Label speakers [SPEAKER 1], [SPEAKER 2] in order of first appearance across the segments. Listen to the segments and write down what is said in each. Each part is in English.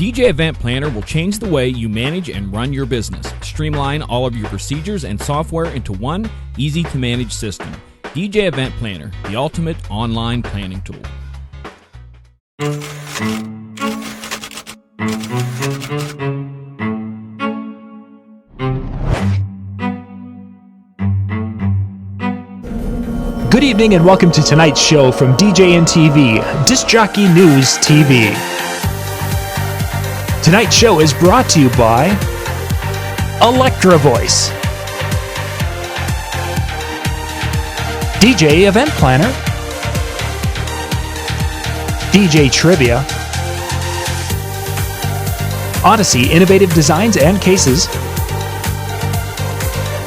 [SPEAKER 1] DJ Event Planner will change the way you manage and run your business. Streamline all of your procedures and software into one easy-to-manage system. DJ Event Planner, the ultimate online planning tool.
[SPEAKER 2] Good evening and welcome to tonight's show from DJNTV, Disc Jockey News TV. Tonight's show is brought to you by Electra Voice, DJ Event Planner, DJ Trivia, Odyssey Innovative Designs and Cases,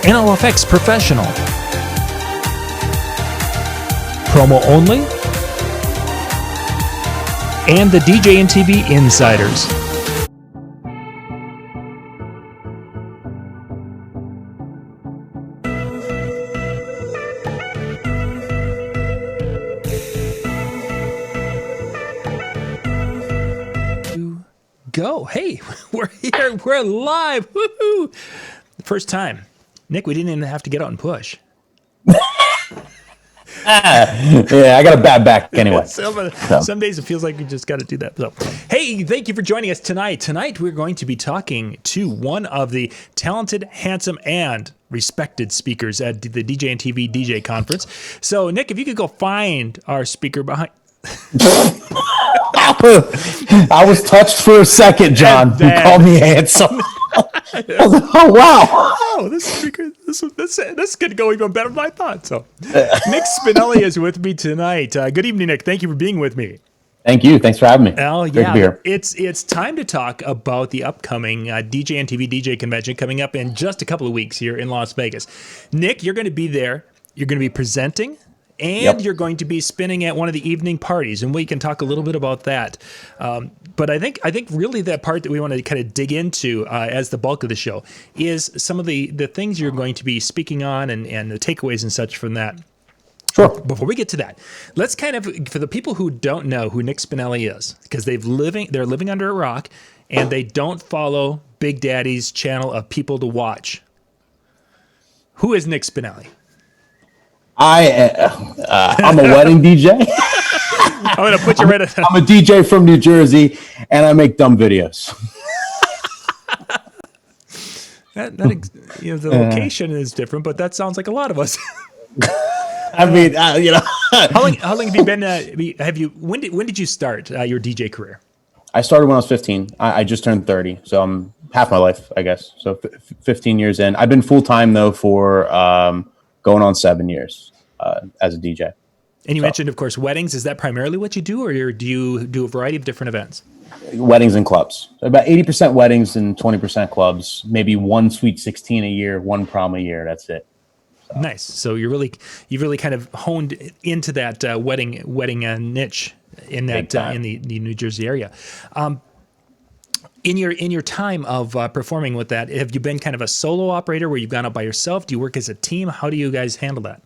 [SPEAKER 2] NLFX Professional, Promo Only, and the DJNTV Insiders. Go. Hey, we're here. We're live. Woohoo! The first time. Nick, we didn't even have to get out and push.
[SPEAKER 3] Yeah, I got a bad back anyway.
[SPEAKER 2] Some days it feels like we just got to do that. So, hey, thank you for joining us tonight. Tonight we're going to be talking to one of the talented, handsome, and respected speakers at the DJNTV DJ Conference. So, Nick, if you could go find our speaker behind...
[SPEAKER 3] I was touched for a second, John. You called me handsome. I was like, oh, wow.
[SPEAKER 2] Oh, this speaker, this could go even better than I thought. So, Nick Spinelli is with me tonight. Good evening, Nick. Thank you for being with me.
[SPEAKER 3] Thank you. Thanks for having me.
[SPEAKER 2] Oh, yeah. It's time to talk about the upcoming DJNTV DJ Convention coming up in just a couple of weeks here in Las Vegas. Nick, you're going to be there. You're going to be presenting. And You're going to be spinning at one of the evening parties, and we can talk a little bit about that. But I think really that part that we want to kind of dig into as the bulk of the show is some of the things you're going to be speaking on and the takeaways and such from that.
[SPEAKER 3] Sure.
[SPEAKER 2] Before we get to that, let's kind of, for the people who don't know who Nick Spinelli is, because they're living under a rock and they don't follow Big Daddy's channel of people to watch. Who is Nick Spinelli?
[SPEAKER 3] I'm a wedding DJ.
[SPEAKER 2] I'm going to put you right at
[SPEAKER 3] I'm a DJ from New Jersey, and I make dumb videos.
[SPEAKER 2] The location is different, but that sounds like a lot of us.
[SPEAKER 3] I mean,
[SPEAKER 2] How long have you been? When did you start your DJ career?
[SPEAKER 3] I started when I was 15. I just turned 30, so I'm half my life, I guess. So 15 years in. I've been full time though for going on 7 years as a DJ.
[SPEAKER 2] And you mentioned, of course, weddings. Is that primarily what you do, or do you do a variety of different events?
[SPEAKER 3] Weddings and clubs. So about 80% weddings and 20% clubs. Maybe one Sweet 16 a year, one prom a year. That's it. So.
[SPEAKER 2] Nice. So you've really kind of honed into that wedding niche in that in the New Jersey area. In your time of performing with that, have you been kind of a solo operator where you've gone out by yourself? Do you work as a team? How do you guys handle that?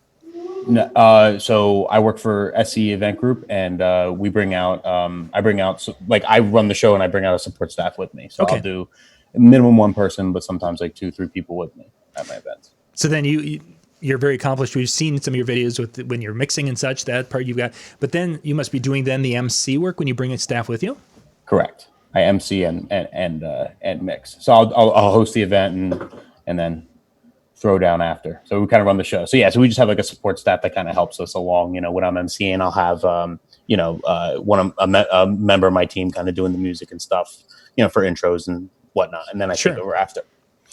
[SPEAKER 3] No, so I work for SE Event Group, and we bring out. I run the show, and I bring out a support staff with me. So I'll do minimum one person, but sometimes like 2-3 people with me at my events.
[SPEAKER 2] So then you're very accomplished. We've seen some of your videos when you're mixing and such. That part you've got, but then you must be doing the MC work when you bring in staff with you.
[SPEAKER 3] Correct. I MC and mix. So I'll host the event and then throw down after. So we kind of run the show. So we just have like a support staff that kind of helps us along. When I'm MCing, I'll have a member of my team kind of doing the music and stuff. For intros and whatnot, and then I take over after.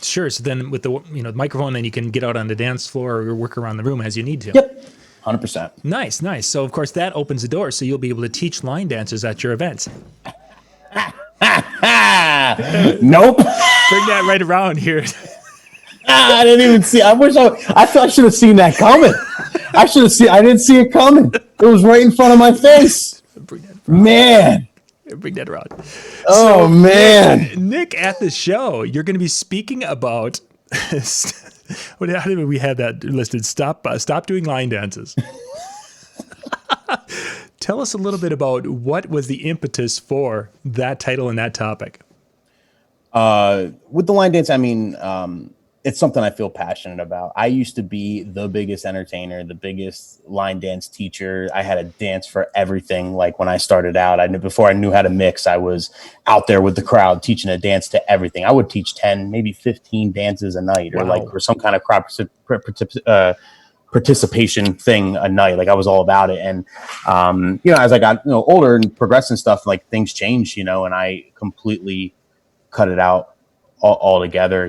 [SPEAKER 2] Sure. So then with the microphone, then you can get out on the dance floor or work around the room as you need to.
[SPEAKER 3] Yep. 100%.
[SPEAKER 2] Nice. So of course that opens the door, so you'll be able to teach line dancers at your events.
[SPEAKER 3] Nope.
[SPEAKER 2] Bring that right around here.
[SPEAKER 3] I didn't even see. I thought I should have seen that coming. I didn't see it coming. It was right in front of my face. Man.
[SPEAKER 2] Bring that around.
[SPEAKER 3] Oh, so, man.
[SPEAKER 2] Nick, at the show, you're going to be speaking about. How did we have that listed? Stop doing line dances. Tell us a little bit about what was the impetus for that title and that topic.
[SPEAKER 3] With the line dance, I mean, it's something I feel passionate about. I used to be the biggest entertainer, the biggest line dance teacher. I had a dance for everything. Like when I started out, before I knew how to mix, I was out there with the crowd teaching a dance to everything. I would teach 10, maybe 15 dances a night, or some kind of crowd participation thing a night. Like I was all about it. And, as I got, older and progressed and stuff, like things changed, and I completely cut it out altogether,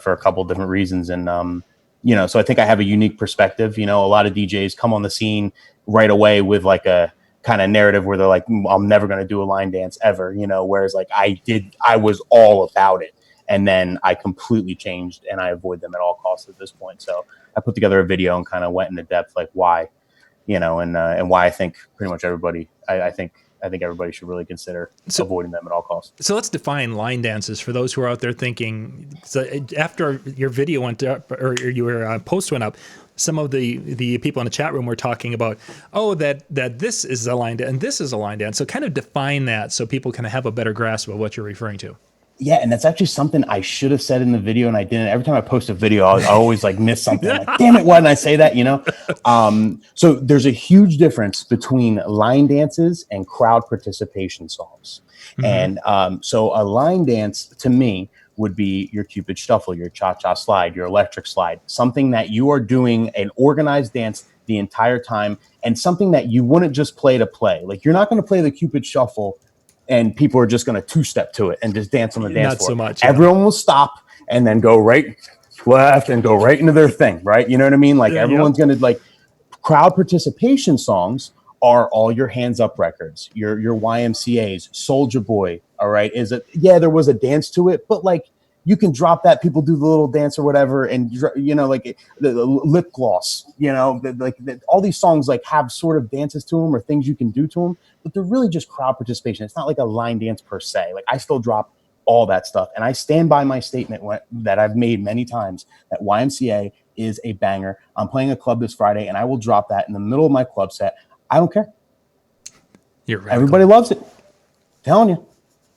[SPEAKER 3] for a couple different reasons. And, so I think I have a unique perspective. A lot of DJs come on the scene right away with like a kind of narrative where they're like, I'm never going to do a line dance ever, whereas like I was all about it. And then I completely changed and I avoid them at all costs at this point. So I put together a video and kind of went into depth, like why, and why I think pretty much everybody, I think everybody should really consider avoiding them at all costs.
[SPEAKER 2] So let's define line dances for those who are out there thinking. So after your video went up, or your post went up, some of the people in the chat room were talking about, that this is a line dance and this is a line dance. So kind of define that so people can have a better grasp of what you're referring to.
[SPEAKER 3] Yeah, and that's actually something I should have said in the video, and I didn't. Every time I post a video, I always like miss something. Like, damn it, why didn't I say that? So there's a huge difference between line dances and crowd participation songs. Mm-hmm. And so a line dance to me would be your Cupid Shuffle, your Cha-Cha Slide, your Electric Slide, something that you are doing an organized dance the entire time, and something that you wouldn't just play to play. Like you're not going to play the Cupid Shuffle and people are just going to two-step to it and just dance on the dance floor.
[SPEAKER 2] Not so much.
[SPEAKER 3] Everyone will stop and then go right left and go right into their thing, right? You know what I mean? Like everyone's going to like crowd participation songs are all your hands up records, your YMCA's, Soulja Boy. All right. There was a dance to it, but like you can drop that. People do the little dance or whatever. And like the lip gloss, all these songs like have sort of dances to them or things you can do to them, but they're really just crowd participation. It's not like a line dance per se. Like I still drop all that stuff. And I stand by my statement that I've made many times that YMCA is a banger. I'm playing a club this Friday and I will drop that in the middle of my club set. I don't care.
[SPEAKER 2] You're right.
[SPEAKER 3] Everybody loves it. I'm telling you.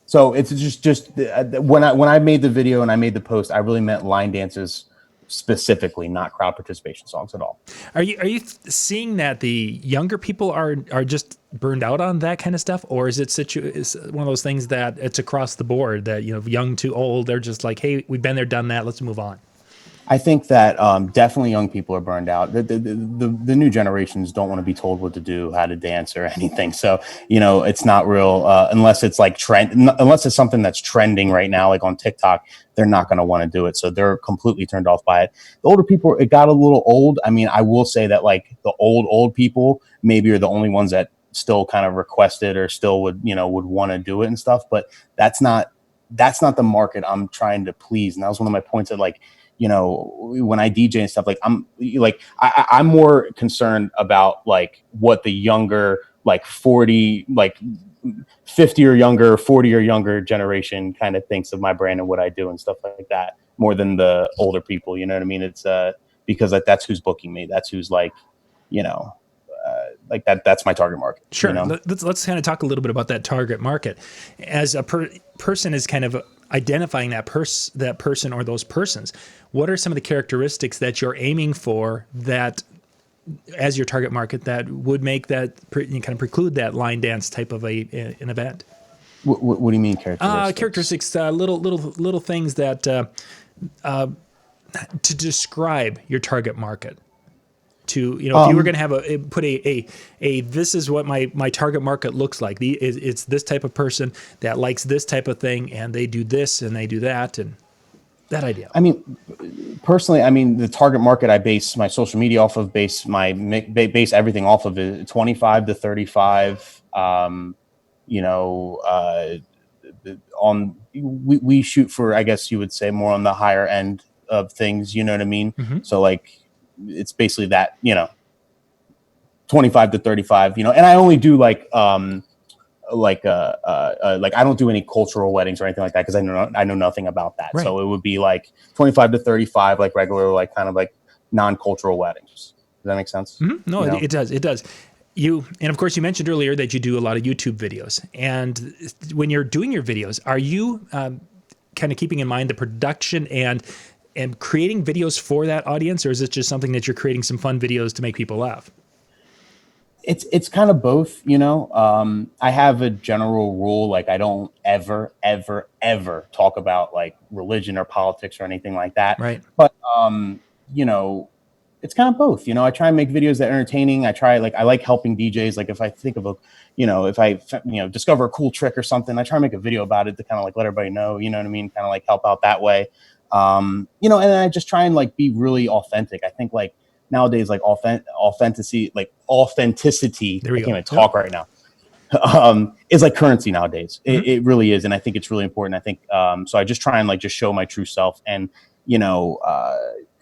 [SPEAKER 3] So it's just when I made the video and I made the post, I really meant line dances specifically, not crowd participation songs at all.
[SPEAKER 2] Are you seeing that the younger people are just burned out on that kind of stuff, or is it is one of those things that it's across the board that young to old, they're just like, hey, we've been there, done that, let's move on?
[SPEAKER 3] I think that definitely young people are burned out. The new generations don't want to be told what to do, how to dance, or anything. So it's not real unless it's like unless it's something that's trending right now, like on TikTok. They're not going to want to do it, so they're completely turned off by it. The older people, it got a little old. I mean, I will say that like the old people maybe are the only ones that still kind of request it or still would want to do it and stuff. But that's not the market I'm trying to please. And that was one of my points that like. When I DJ and stuff, like I'm more concerned about like what the younger, like 40, like 50 or younger, 40 or younger generation kind of thinks of my brand and what I do and stuff like that, more than the older people. You know what I mean? It's because like that's who's booking me. That's who's like, like that's my target market.
[SPEAKER 2] Sure. Let's kind of talk a little bit about that target market as a person is kind of identifying that person or those persons. What are some of the characteristics that you're aiming for that as your target market that would make that kind of preclude that line dance type of an event?
[SPEAKER 3] What do you mean characteristics?
[SPEAKER 2] Characteristics, little things that to describe your target market. If you were going to have put a this is what my target market looks like. It's this type of person that likes this type of thing, and they do this and they do that, and that idea. I
[SPEAKER 3] mean, personally, the target market I base my social media off of, base everything off of is 25 to 35. We shoot for, I guess you would say, more on the higher end of things. You know what I mean? Mm-hmm. So like. It's basically that 25 to 35 and I only do like I don't do any cultural weddings or anything like that because I know nothing about that. Right. So it would be like 25 to 35 like regular like kind of like non-cultural weddings. Does that make sense?
[SPEAKER 2] Mm-hmm. No, it does. And of course you mentioned earlier that you do a lot of YouTube videos, and when you're doing your videos, are you kind of keeping in mind the production and creating videos for that audience, or is it just something that you're creating some fun videos to make people laugh?
[SPEAKER 3] It's kind of both, you know. I have a general rule, like I don't ever talk about like religion or politics or anything like that.
[SPEAKER 2] Right.
[SPEAKER 3] But you know, it's kind of both. You know, I try and make videos that are entertaining. I like helping DJs. Like if I think of if I discover a cool trick or something, I try and make a video about it to kind of like let everybody know. You know what I mean? Kind of like help out that way. And then I just try and like be really authentic. I think like nowadays, like authenticity, I can't even talk right now, is like currency nowadays. Mm-hmm. It really is. And I think it's really important. I think, so I just try and like just show my true self, and,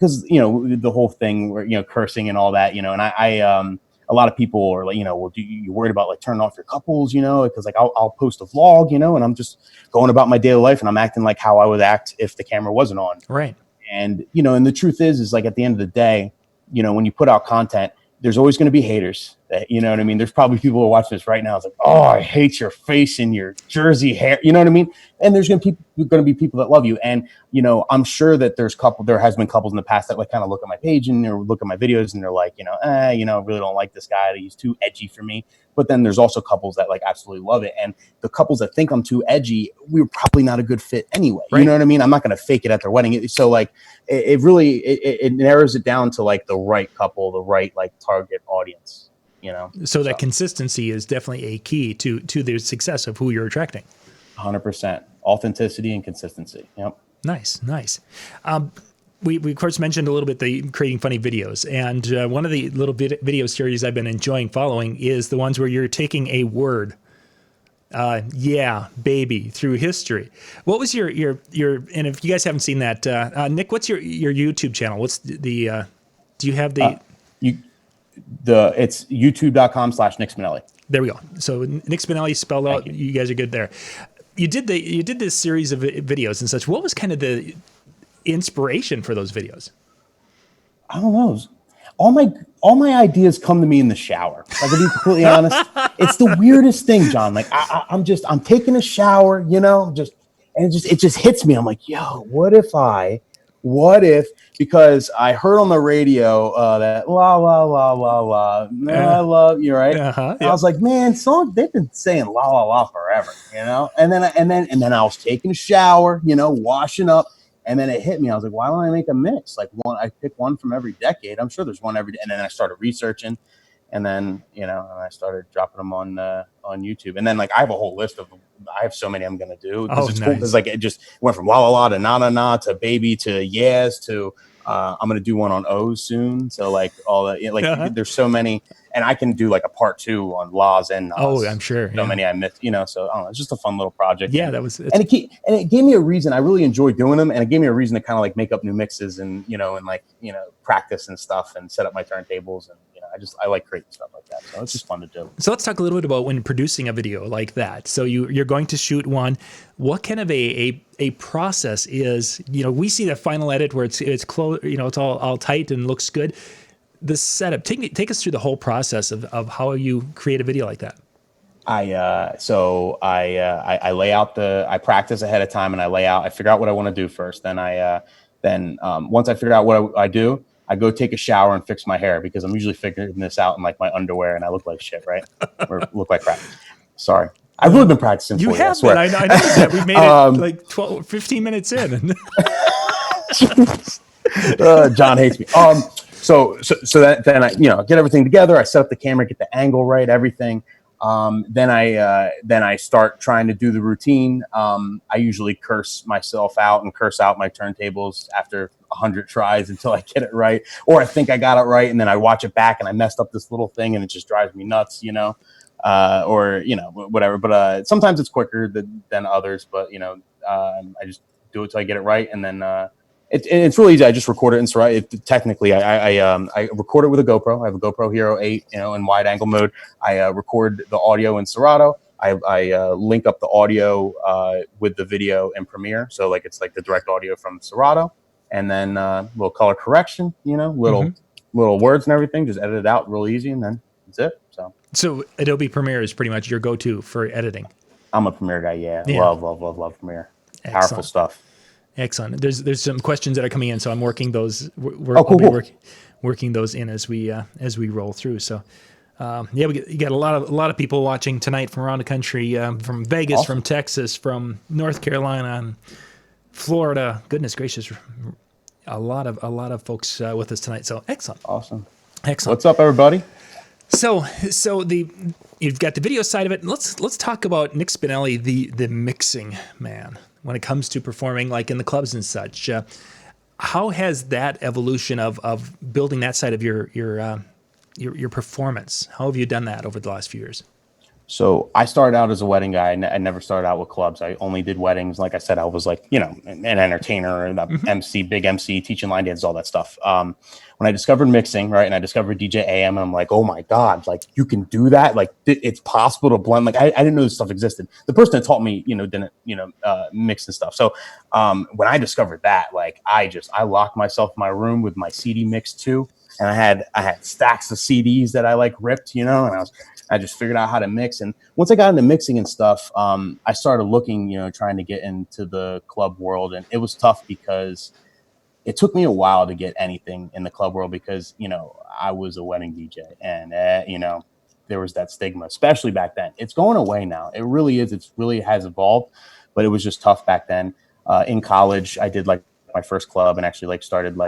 [SPEAKER 3] cause the whole thing where, cursing and all that, and I a lot of people are like, well, you're worried about like turning off your couples, cause like I'll post a vlog, and I'm just going about my daily life and I'm acting like how I would act if the camera wasn't on.
[SPEAKER 2] Right.
[SPEAKER 3] And, and the truth is like at the end of the day, when you put out content, there's always going to be haters. You know what I mean? There's probably people who are watching this right now. It's like, oh, I hate your face and your Jersey hair. You know what I mean? And there's going to be people that love you. And, I'm sure that there has been couples in the past that like kind of look at my page and or look at my videos and they're like, I really don't like this guy. He's too edgy for me. But then there's also couples that like absolutely love it. And the couples that think I'm too edgy, we're probably not a good fit anyway. Right. You know what I mean? I'm not going to fake it at their wedding. So like it really narrows it down to like the right couple, the right like target audience.
[SPEAKER 2] So that consistency is definitely a key to the success of who you're attracting.
[SPEAKER 3] 100%. Authenticity and consistency. Yep.
[SPEAKER 2] Nice. We of course mentioned a little bit the creating funny videos, and one of the little video series I've been enjoying following is the ones where you're taking a word, baby, through history. What was your and if you guys haven't seen that, Nick, what's your YouTube channel? What's the do you have the
[SPEAKER 3] it's youtube.com/Nick Spinelli.
[SPEAKER 2] There we go. So Nick Spinelli spelled out. You guys are good there. You did this series of videos and such. What was kind of the inspiration for those videos?
[SPEAKER 3] I don't know. All my ideas come to me in the shower. Like, to be completely honest, it's the weirdest thing, John. Like I'm taking a shower, and it just hits me. I'm like, yo, what if, because I heard on the radio that la la la la la, I love you, right?
[SPEAKER 2] Uh-huh,
[SPEAKER 3] I was like, man, they've been saying la la la forever, And then I was taking a shower, washing up, and then it hit me. I was like, why don't I make a mix? Like I pick one from every decade. I'm sure there's one every day. And then I started researching, and then and I started dropping them on YouTube. And then like I have a whole list of. I have so many I'm gonna do.
[SPEAKER 2] Oh,
[SPEAKER 3] it's
[SPEAKER 2] nice.
[SPEAKER 3] cool because like it just went from la la la to na na na to baby to yes to I'm gonna do one on O's soon. So like all the there's so many, and I can do like a part 2 on laws and nas.
[SPEAKER 2] Oh, I'm sure.
[SPEAKER 3] So many I missed. So I don't know, it's just a fun little project.
[SPEAKER 2] Yeah,
[SPEAKER 3] and,
[SPEAKER 2] that was.
[SPEAKER 3] And it gave me a reason. I really enjoyed doing them, and it gave me a reason to kind of like make up new mixes and and like practice and stuff and set up my turntables, and I like creating stuff like that. So it's just fun to do.
[SPEAKER 2] So let's talk a little bit about when producing a video like that. So you're going to shoot one. What kind of a process is, we see the final edit where it's close, it's all tight and looks good. The setup, take us through the whole process of how you create a video like that.
[SPEAKER 3] I lay out I practice ahead of time, and I figure out what I want to do first. Then once I figure out what I do, I go take a shower and fix my hair, because I'm usually figuring this out in like my underwear and I look like shit, right? Or look like crap. Sorry. I've really been practicing.
[SPEAKER 2] You have been. I know that. We made it like 15 minutes in.
[SPEAKER 3] John hates me. So then I, get everything together. I set up the camera, get the angle right, everything. Then I start trying to do the routine. I usually curse myself out and curse out my turntables after 100 tries until I get it right, or I think I got it right, and then I watch it back and I messed up this little thing, and it just drives me nuts, or whatever. But sometimes it's quicker than others. But I just do it till I get it right, and then it's really easy. I just record it in Serato. Technically, I record it with a GoPro. I have a GoPro Hero 8, in wide angle mode. I record the audio in Serato. I link up the audio with the video in Premiere, so like it's like the direct audio from Serato, and then little color correction, little words and everything. Just edit it out real easy, and then that's it. So
[SPEAKER 2] Adobe Premiere is pretty much your go-to for editing.
[SPEAKER 3] I'm a Premiere guy. Yeah. Love Premiere. Powerful stuff.
[SPEAKER 2] Excellent. There's some questions that are coming in, so I'm working those. Working those in as we roll through. So, you got a lot of people watching tonight from around the country, from Vegas, awesome. From Texas, from North Carolina, Florida. Goodness gracious, a lot of folks with us tonight. So excellent.
[SPEAKER 3] Awesome.
[SPEAKER 2] Excellent.
[SPEAKER 3] What's up, everybody?
[SPEAKER 2] So you've got the video side of it. Let's talk about Nick Spinelli, the mixing man, when it comes to performing like in the clubs and such. How has that evolution of building that side of your performance? How have you done that over the last few years?
[SPEAKER 3] So I started out as a wedding guy. I never started out with clubs. I only did weddings. Like I said, I was like, an entertainer, MC, big MC, teaching line dance, all that stuff. When I discovered mixing, right, and I discovered DJ AM, and I'm like, oh my God, like you can do that. Like it's possible to blend. Like I didn't know this stuff existed. The person that taught me, didn't, mix and stuff. So when I discovered that, like I locked myself in my room with my CD mix too. And I had stacks of CDs that I like ripped, and I just figured out how to mix. And once I got into mixing and stuff, I started looking, trying to get into the club world. And it was tough because it took me a while to get anything in the club world because, I was a wedding DJ and, there was that stigma, especially back then. It's going away now. It really is. It really has evolved, but it was just tough back then. In college, I did like my first club and actually started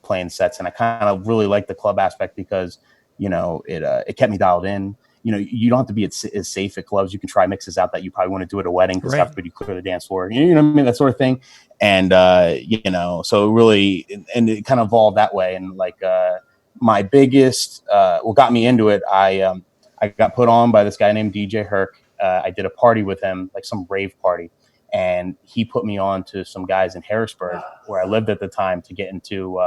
[SPEAKER 3] playing sets. And I kind of really liked the club aspect because, it kept me dialed in. You don't have to be as safe at clubs. You can try mixes out that you probably want to do at a wedding because after you clear the dance floor, you know what I mean? That sort of thing. And, so really, and it kind of evolved that way. And my biggest, what got me into it, I got put on by this guy named DJ Herc. I did a party with him, like some rave party. And he put me on to some guys in Harrisburg where I lived at the time to get into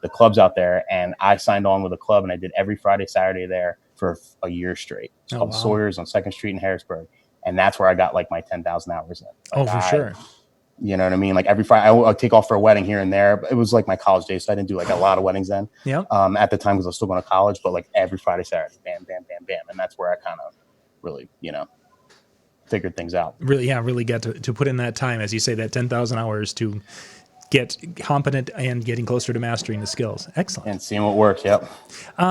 [SPEAKER 3] the clubs out there. And I signed on with a club and I did every Friday, Saturday there for a year straight. It's called Sawyer's on 2nd Street in Harrisburg. And that's where I got my 10,000 hours in.
[SPEAKER 2] For sure.
[SPEAKER 3] You know what I mean? Like every Friday, I would take off for a wedding here and there. But it was my college days, so I didn't do a lot of weddings then.
[SPEAKER 2] Yeah.
[SPEAKER 3] At the time because I was still going to college, but every Friday, Saturday, bam, bam, bam, bam. And that's where I kind of really, figured things out.
[SPEAKER 2] Really got to put in that time, as you say, that 10,000 hours to get competent and getting closer to mastering the skills. Excellent.
[SPEAKER 3] And seeing what works. Yep.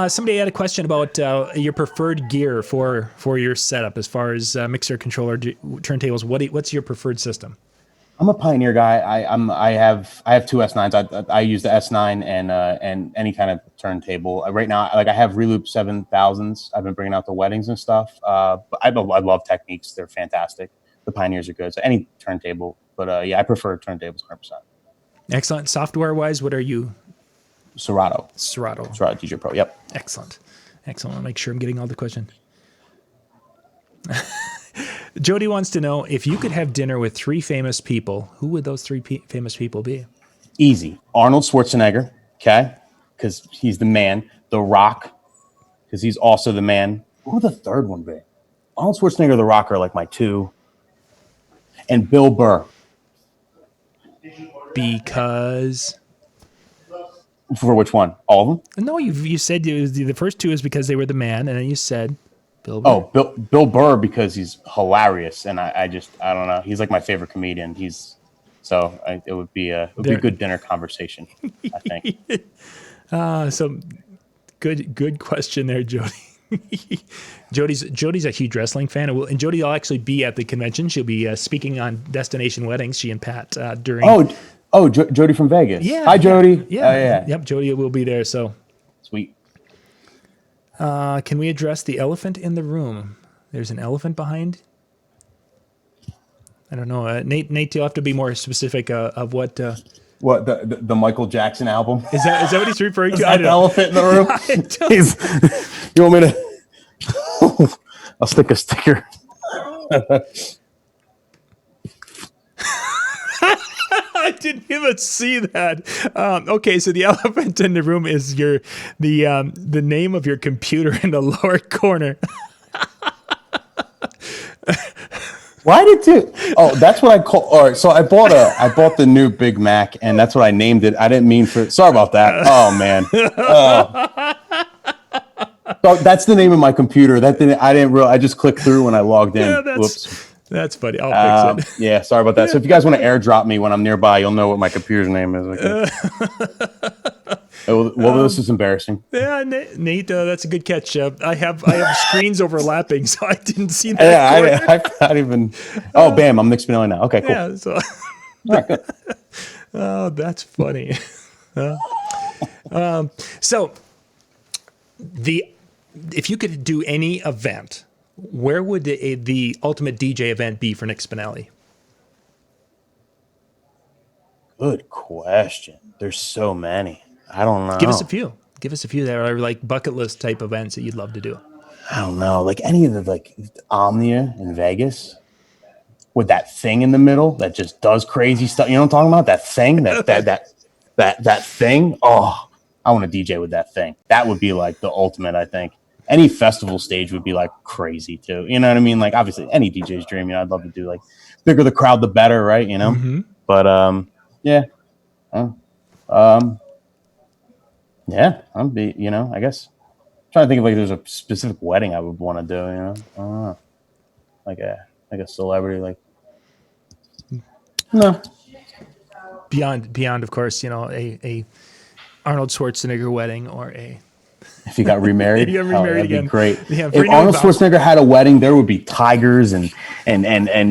[SPEAKER 2] Somebody had a question about your preferred gear for your setup as far as mixer, controller, turntables. What's your preferred system?
[SPEAKER 3] I'm a Pioneer guy. I have two S9s. I use the S9 and any kind of turntable. Right now, I have Reloop 7000s. I've been bringing out the weddings and stuff. But I love Techniques. They're fantastic. The Pioneers are good. So any turntable. But I prefer turntables 100%.
[SPEAKER 2] Excellent. Software-wise, what are you?
[SPEAKER 3] Serato DJ Pro. Yep.
[SPEAKER 2] Excellent. I'll make sure I'm getting all the questions. Jody wants to know, if you could have dinner with 3 famous people, who would those 3 famous people be?
[SPEAKER 3] Easy. Arnold Schwarzenegger, okay? Because he's the man. The Rock, because he's also the man. Who would the third one be? Arnold Schwarzenegger, The Rock are my 2. And Bill Burr.
[SPEAKER 2] Because?
[SPEAKER 3] For which one? All of them?
[SPEAKER 2] No, you said the first 2 is because they were the man, and then you said Bill Burr.
[SPEAKER 3] Oh, Bill Burr because he's hilarious, and I don't know. He's my favorite comedian. It would be a good dinner conversation, I think.
[SPEAKER 2] So good question there, Jody. Jody's a huge wrestling fan, and Jody will actually be at the convention. She'll be speaking on Destination Weddings. She and Pat during.
[SPEAKER 3] Jody from Vegas.
[SPEAKER 2] Yeah.
[SPEAKER 3] Hi, Jody.
[SPEAKER 2] Yeah. Yep. Jody will be there. So
[SPEAKER 3] sweet.
[SPEAKER 2] Can we address the elephant in the room? There's an elephant behind. I don't know. Nate, you'll have to be more specific of what.
[SPEAKER 3] What the Michael Jackson album?
[SPEAKER 2] Is that what he's referring to?
[SPEAKER 3] Is that the elephant in the room? You want me to? I'll stick a sticker.
[SPEAKER 2] I didn't even see that. Okay, so the elephant in the room is the name of your computer in the lower corner.
[SPEAKER 3] Why did you? Oh, that's what I call. All right, so I bought the new Big Mac, and that's what I named it. I didn't mean for. Sorry about that. Oh man. So that's the name of my computer. I didn't realize. I just clicked through when I logged in.
[SPEAKER 2] Yeah,
[SPEAKER 3] Whoops.
[SPEAKER 2] That's funny. I'll fix it.
[SPEAKER 3] Yeah, sorry about that. So if you guys want to airdrop me when I'm nearby, you'll know what my computer's name is. This is embarrassing.
[SPEAKER 2] Yeah, Nate, that's a good catch. I have screens overlapping, so I didn't see that.
[SPEAKER 3] Yeah, I not even. Oh, bam! I'm Nick Spinelli now. Okay, cool.
[SPEAKER 2] Yeah, so.
[SPEAKER 3] All right, good.
[SPEAKER 2] Oh, that's funny. So, if you could do any event, where would the ultimate DJ event be for Nick Spinelli?
[SPEAKER 3] Good question. There's so many. I don't know.
[SPEAKER 2] Give us a few. Give us a few that are like bucket list type events that you'd love to do.
[SPEAKER 3] I don't know. Like any of the Omnia in Vegas with that thing in the middle that just does crazy stuff. You know what I'm talking about? That thing, that thing. Oh, I want to DJ with that thing. That would be like the ultimate, I think. Any festival stage would be like crazy too. You know what I mean? Like obviously any DJ's dream, I'd love to do like bigger the crowd, the better, right? You know?
[SPEAKER 2] Mm-hmm.
[SPEAKER 3] But yeah. Yeah, I guess I'm trying to think of like there's a specific wedding I would want to do, I don't know. Like a celebrity, no.
[SPEAKER 2] Beyond, of course, a Arnold Schwarzenegger wedding or a.
[SPEAKER 3] If he got remarried,
[SPEAKER 2] that'd
[SPEAKER 3] be great.
[SPEAKER 2] Yeah,
[SPEAKER 3] if Arnold Schwarzenegger had a wedding, there would be tigers and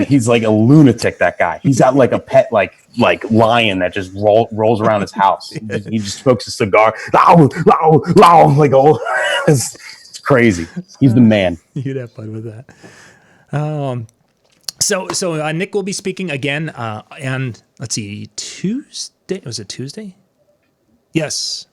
[SPEAKER 3] he's like a lunatic. That guy, he's got like a pet like lion that just rolls around his house. He just smokes a cigar. Like it's crazy. He's the man.
[SPEAKER 2] You'd have fun with that. So Nick will be speaking again, and let's see, Tuesday. Was it Tuesday? Yes.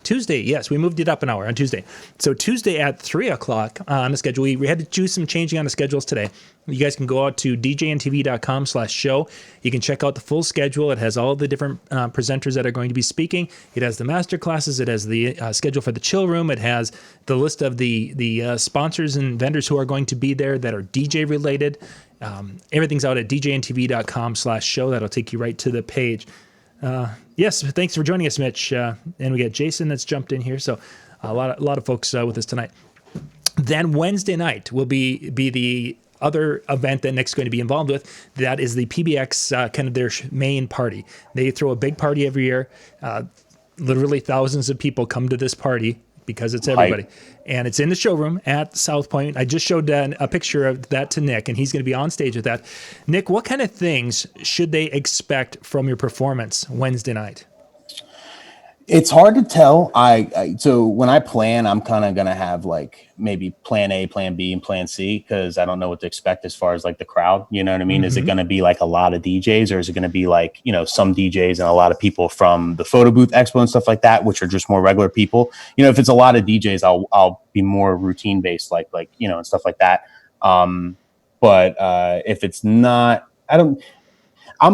[SPEAKER 2] Tuesday, yes, we moved it up an hour on Tuesday. So Tuesday at 3:00 on the schedule. We had to do some changing on the schedules today. You guys can go out to DJNTV.com/show. You can check out the full schedule. It has all the different presenters that are going to be speaking. It has the master classes. It has the schedule for the chill room. It has the list of the sponsors and vendors who are going to be there that are DJ related. Everything's out at DJNTV.com/show. That'll take you right to the page. Yes, thanks for joining us, Mitch. And we got Jason that's jumped in here. So a lot of folks with us tonight. Then Wednesday night will be the other event that Nick's going to be involved with. That is the PBX, kind of their main party. They throw a big party every year. Literally thousands of people come to this party because it's everybody. And it's in the showroom at South Point. I just showed a picture of that to Nick, and he's going to be on stage with that. Nick, what kind of things should they expect from your performance Wednesday night?
[SPEAKER 3] It's hard to tell. So when I plan, I'm kind of going to have like maybe plan A, plan B, and plan C, because I don't know what to expect as far as like the crowd. You know what I mean? Mm-hmm. Is it going to be like a lot of DJs, or is it going to be like, some DJs and a lot of people from the photo booth expo and stuff like that, which are just more regular people? If it's a lot of DJs, I'll be more routine based, like and stuff like that. But if it's not, I'm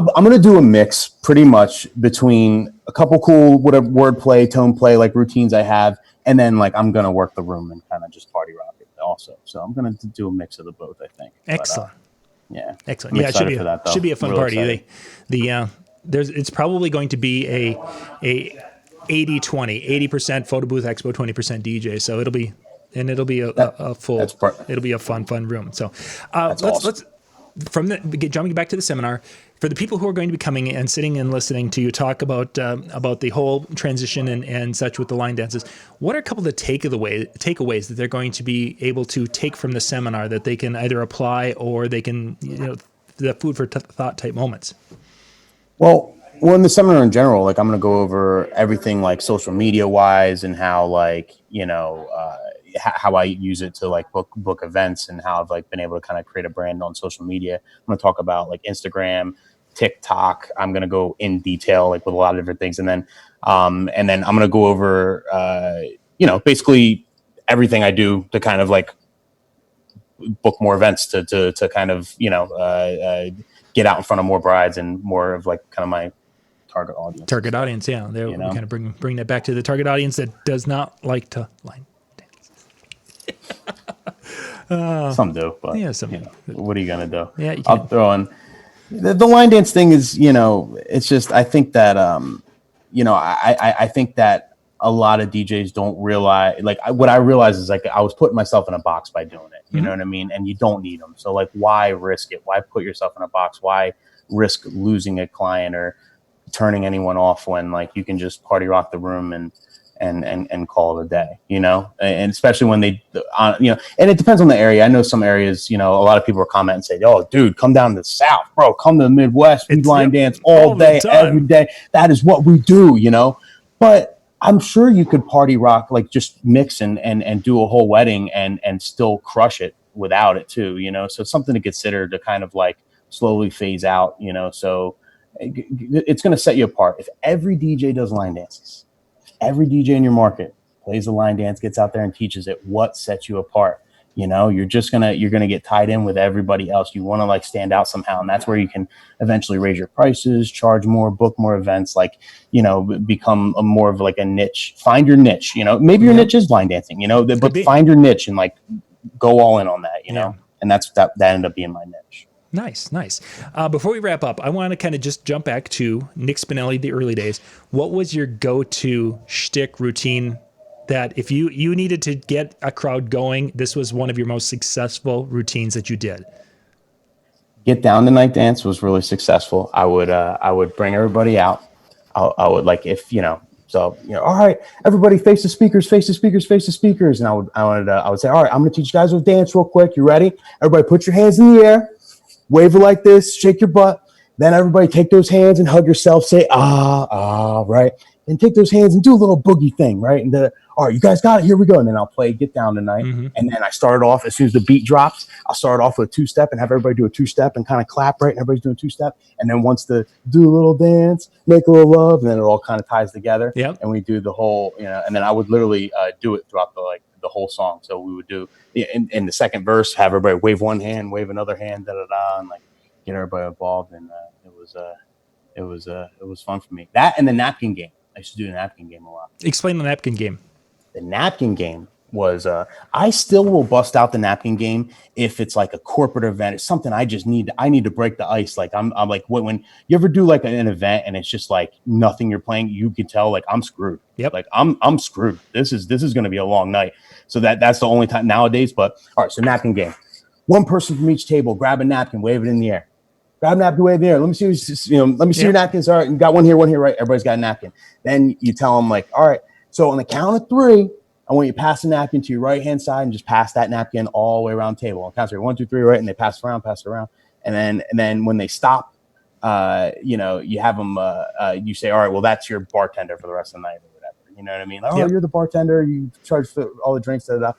[SPEAKER 3] going to do a mix pretty much between a couple cool wordplay, tone play, like routines I have, and then like I'm going to work the room and kind of just party rock it also. So I'm going to do a mix of the both, I think.
[SPEAKER 2] Excellent.
[SPEAKER 3] But, yeah.
[SPEAKER 2] Excellent. Yeah, it should be a fun party. It's probably going to be a 80-20, 80% photo booth expo, 20% DJ. So it'll be a full, it'll be a fun room. So let's jumping back to the seminar, for the people who are going to be coming and sitting and listening to you talk about the whole transition and such with the line dances, what are a couple of the takeaways that they're going to be able to take from the seminar that they can either apply or they can, the food for thought type moments?
[SPEAKER 3] Well, in the seminar in general, like I'm going to go over everything like social media wise and how how I use it to like book events and how I've like been able to kind of create a brand on social media. I'm going to talk about like Instagram, TikTok. I'm going to go in detail like with a lot of different things. And then I'm going to go over, basically everything I do to kind of like book more events to kind of, get out in front of more brides and more of like kind of my target audience.
[SPEAKER 2] Yeah. We kind of bring that back to the target audience that does not like to line.
[SPEAKER 3] Some do, but what are you gonna do?
[SPEAKER 2] Yeah,
[SPEAKER 3] I'll throw in the line dance thing. Is it's just I think that I think that a lot of DJs don't realize. Like what I realize is like I was putting myself in a box by doing it. You know what I mean? And you don't need them. So like, why risk it? Why put yourself in a box? Why risk losing a client or turning anyone off when like you can just party rock the room and call it a day, you know? And especially when they, you know, and it depends on the area. I know some areas, you know, a lot of people will comment and say, "Oh, dude, come down to the South, bro. Come to the Midwest. We line dance all day, every day. That is what we do," you know? But I'm sure you could party rock, like just mix and do a whole wedding and still crush it without it too, you know? So it's something to consider to kind of like slowly phase out, you know? So it's going to set you apart. If every DJ does line dances, every DJ in your market plays the line dance, gets out there and teaches it, what sets you apart? You know, you're gonna get tied in with everybody else. You want to like stand out somehow, and that's where you can eventually raise your prices, charge more, book more events, like, you know, become a more of like a niche. Find your niche. You know, maybe your niche is line dancing. You know, but find your niche and like go all in on that. You know, and that ended up being my niche.
[SPEAKER 2] Nice. Before we wrap up, I want to kind of just jump back to Nick Spinelli, the early days. What was your go-to shtick routine that if you needed to get a crowd going, this was one of your most successful routines that you did?
[SPEAKER 3] Get Down to Night Dance was really successful. I would bring everybody out. I would like, if, you know, so, you know, all right, everybody face the speakers, face the speakers, face the speakers. And I would say, all right, I'm going to teach you guys a dance real quick. You ready? Everybody put your hands in the air. Wave it like this, shake your butt. Then everybody take those hands and hug yourself. Say, right? And take those hands and do a little boogie thing, right? And all right, you guys got it. Here we go. And then I'll play Get Down Tonight. And then I started off, as soon as the beat drops, I'll start off with a two-step and have everybody do a two-step and kind of clap, right? And everybody's doing two-step. And then once do a little dance, make a little love, and then it all kind of ties together. Yep. And we do the whole, you know, and then I would literally do it throughout the whole song. So we would do in the second verse, have everybody wave one hand, wave another hand, and like get everybody involved. And it was fun for me. That and the napkin game. I used to do the napkin game a lot.
[SPEAKER 2] Explain the napkin game.
[SPEAKER 3] The napkin game was I still will bust out the napkin game if it's like a corporate event. It's something I need to break the ice. Like I'm like, when you ever do like an event and it's just like nothing you're playing, you can tell like I'm screwed. Yep. Like I'm screwed. This is going to be a long night. So that's the only time nowadays. But all right, so napkin game. One person from each table, grab a napkin, wave it in the air. Grab a napkin, wave it in the air. Let me see, let me see your napkins. All right, you got one here, right? Everybody's got a napkin. Then you tell them like, all right, so on the count of 3, I want you to pass the napkin to your right-hand side and just pass that napkin all the way around the table. On count of 3, 1, 2, 3, right? And they pass it around. And then when they stop, you know, you have them, you say, all right, well, that's your bartender for the rest of the night or whatever. You know what I mean? Like, oh, you're the bartender. You charge for all the drinks that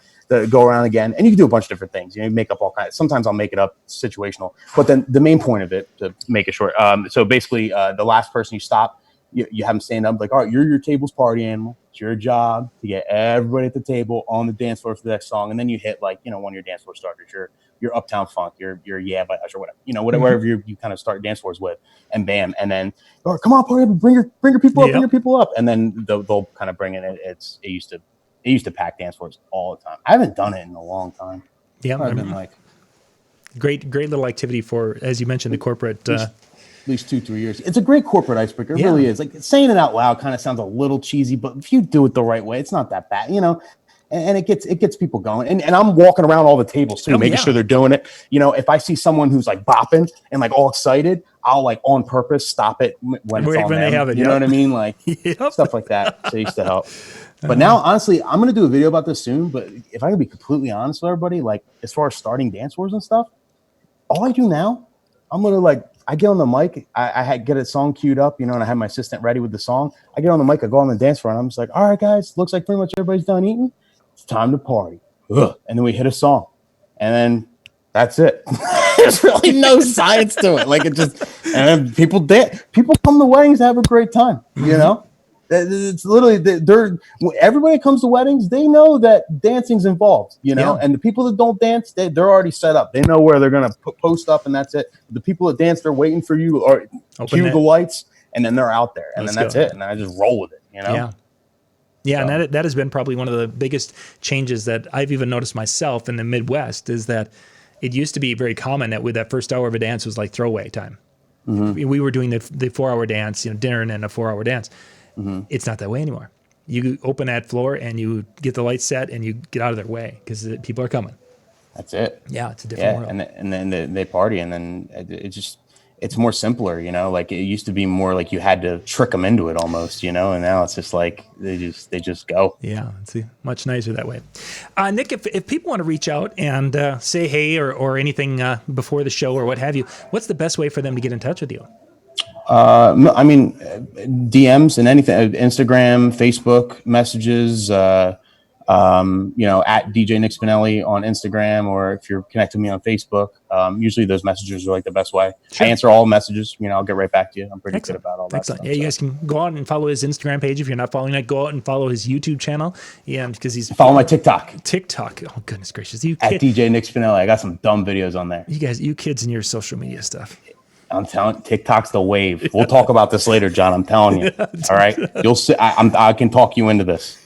[SPEAKER 3] go around again. And you can do a bunch of different things. You know, you make up all kinds. Sometimes I'll make it up situational. But then the main point of it, to make it short, so basically the last person you stop, you have them stand up like, all right, you're your table's party animal. It's your job to get everybody at the table on the dance floor for the next song. And then you hit like, you know, one of your dance floor starters, your Uptown Funk, your Yeah by Usher, whatever, you know, whatever you kind of start dance floors with, and bam. And then, oh, come on, party, bring your people up, bring your people up. And then they'll kind of bring in it. It used to pack dance floors all the time. I haven't done it in a long time.
[SPEAKER 2] Yeah.
[SPEAKER 3] I've been like
[SPEAKER 2] great little activity for, as you mentioned, the corporate,
[SPEAKER 3] at least 2-3 years. It's a great corporate icebreaker. It really is. Like saying it out loud kind of sounds a little cheesy, but if you do it the right way, it's not that bad, you know. And it gets people going. And I'm walking around all the tables too, making sure they're doing it. You know, if I see someone who's like bopping and like all excited, I'll like on purpose stop it when it's on them. They have it. You know what I mean? Like stuff like that. So it used to help. But now, honestly, I'm going to do a video about this soon. But if I can be completely honest with everybody, like as far as starting dance wars and stuff, all I do now, I'm going to like, I get on the mic, I get a song queued up, you know, and I have my assistant ready with the song. I get on the mic, I go on the dance floor, and I'm just like, all right, guys, looks like pretty much everybody's done eating. It's time to party. Ugh. And then we hit a song. And then that's it. There's really no science to it. Like it just, and then people come to weddings to have a great time, you know? It's literally, everybody comes to weddings, they know that dancing's involved, you know, and the people that don't dance, they're already set up. They know where they're going to post up, and that's it. The people that dance, they're waiting for you or cue the lights, and then they're out there, and then that's it. And I just roll with it, you know?
[SPEAKER 2] Yeah, so. And that has been probably one of the biggest changes that I've even noticed myself in the Midwest is that it used to be very common that with that first hour of a dance was like throwaway time. We were doing the 4-hour dance, you know, dinner and then a 4-hour dance. It's not that way anymore. You open that floor and you get the lights set and you get out of their way because people are coming.
[SPEAKER 3] That's it.
[SPEAKER 2] Yeah, it's a different world.
[SPEAKER 3] And then they party, and then it's more simpler, like it used to be more like you had to trick them into it almost, and now it's just like they just go.
[SPEAKER 2] Yeah, it's much nicer that way. Nick, if people want to reach out and say hey or anything before the show or what have you, what's the best way for them to get in touch with you?
[SPEAKER 3] I mean, DMs and anything, Instagram, Facebook messages, at DJ Nick Spinelli on Instagram, or if you're connecting me on Facebook, usually those messages are like the best way. Sure. I answer all messages, I'll get right back to you. I'm pretty good about all that stuff.
[SPEAKER 2] Yeah, you guys can go out and follow his Instagram page. If you're not following that, go out and follow his YouTube channel. Yeah, because he's
[SPEAKER 3] follow my TikTok.
[SPEAKER 2] Oh, goodness gracious.
[SPEAKER 3] At DJ Nick Spinelli. I got some dumb videos on there.
[SPEAKER 2] You kids and your social media stuff.
[SPEAKER 3] I'm telling, TikTok's the wave. We'll talk about this later, John. I'm telling you. All right, you'll see. I can talk you into this.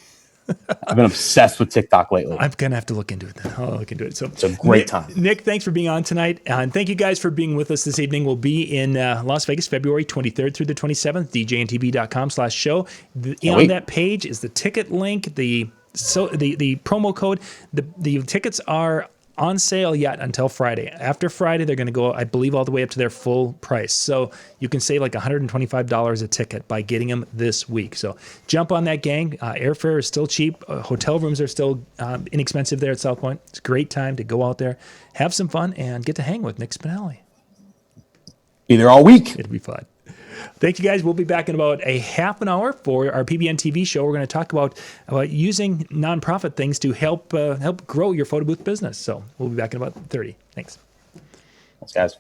[SPEAKER 3] I've been obsessed with TikTok lately.
[SPEAKER 2] I'm gonna have to look into it then. I'll look into it. So
[SPEAKER 3] it's a great time.
[SPEAKER 2] Nick, thanks for being on tonight, and thank you guys for being with us this evening. We'll be in Las Vegas, February 23rd through the 27th. DJNTV.com/show. On that page is the ticket link. The promo code. The tickets are on sale yet until Friday. After Friday, they're going to go, I believe, all the way up to their full price. So you can save like $125 a ticket by getting them this week. So jump on that, gang. Airfare is still cheap. Hotel rooms are still inexpensive there at South Point. It's a great time to go out there, have some fun, and get to hang with Nick Spinelli.
[SPEAKER 3] Be there all week.
[SPEAKER 2] It'll be fun. Thank you, guys. We'll be back in about a half an hour for our PBN TV show. We're going to talk about using nonprofit things to help grow your photo booth business. So we'll be back in about 30. Thanks.
[SPEAKER 3] Thanks, guys.